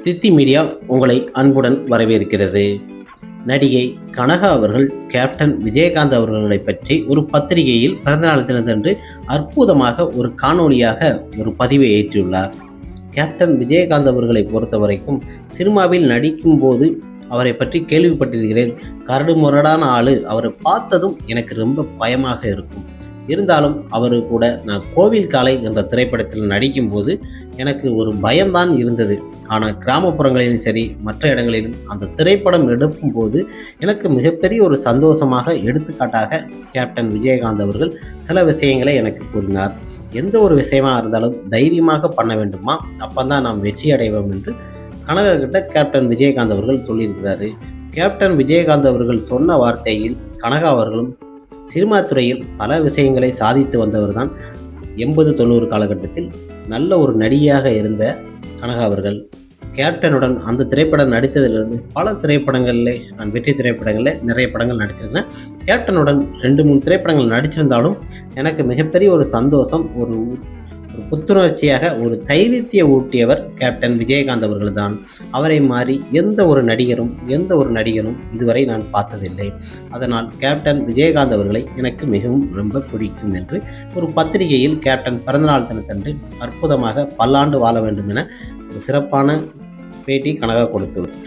தித்தி media உங்களை அன்புடன் வரவேற்கிறது. நடிகை கனகா அவர்கள் கேப்டன் விஜயகாந்த் அவர்களை பற்றி ஒரு பத்திரிகையில் பிறந்தநாள் தினத்தன்று அற்புதமாக ஒரு காணொளியாக ஒரு பதிவை ஏற்றியுள்ளார். கேப்டன் விஜயகாந்த் அவர்களை பொறுத்த வரைக்கும் சினிமாவில் நடிக்கும் போது அவரை பற்றி கேள்விப்பட்டிருக்கிறேன். கரடு முரடான ஆளு, அவரை பார்த்ததும் எனக்கு ரொம்ப பயமாக இருக்கும். இருந்தாலும் அவரு கூட நான் கோவில் காலை என்ற திரைப்படத்தில் நடிக்கும்போது எனக்கு ஒரு பயம்தான் இருந்தது. ஆனால் கிராமப்புறங்களிலும் சரி மற்ற இடங்களிலும் அந்த திரைப்படம் எடுக்கும்போது எனக்கு மிகப்பெரிய ஒரு சந்தோஷமாக, எடுத்துக்காட்டாக கேப்டன் விஜயகாந்த் அவர்கள் சில விஷயங்களை எனக்கு கூறினார். எந்த ஒரு விஷயமாக இருந்தாலும் தைரியமாக பண்ண வேண்டுமா, அப்போ தான் நாம் வெற்றி அடைவோம் என்று கனகா கிட்ட கேப்டன் விஜயகாந்த் அவர்கள் சொல்லியிருக்கிறாரு. கேப்டன் விஜயகாந்த் அவர்கள் சொன்ன வார்த்தையில் கனகா அவர்களும் சினிமா துறையில் பல விஷயங்களை சாதித்து வந்தவர் தான். 80-90 காலகட்டத்தில் நல்ல ஒரு நடிகையாக இருந்த கனகா அவர்கள் கேப்டனுடன் அந்த திரைப்படம் நடித்ததிலிருந்து பல திரைப்படங்களில், நான் வெற்றி திரைப்படங்களில் நிறைய படங்கள் நடிச்சிருக்கேன். கேப்டனுடன் 2-3 திரைப்படங்கள் நடிச்சிருந்தாலும் எனக்கு மிகப்பெரிய ஒரு சந்தோஷம், ஒரு புத்துணர்ச்சியாக, ஒரு தைரியத்தை ஊட்டியவர் கேப்டன் விஜயகாந்த் அவர்கள் தான். அவரை மாறி எந்த ஒரு நடிகரும் இதுவரை நான் பார்த்ததில்லை. அதனால் கேப்டன் விஜயகாந்த் அவர்களை எனக்கு மிகவும் ரொம்ப பிடிக்கும் என்று ஒரு பத்திரிகையில் கேப்டன் பிறந்தநாள் தினத்தன்று அற்புதமாக பல்லாண்டு வாழ வேண்டும் என ஒரு சிறப்பான பேட்டி கனகா கொடுத்துள்ளார்.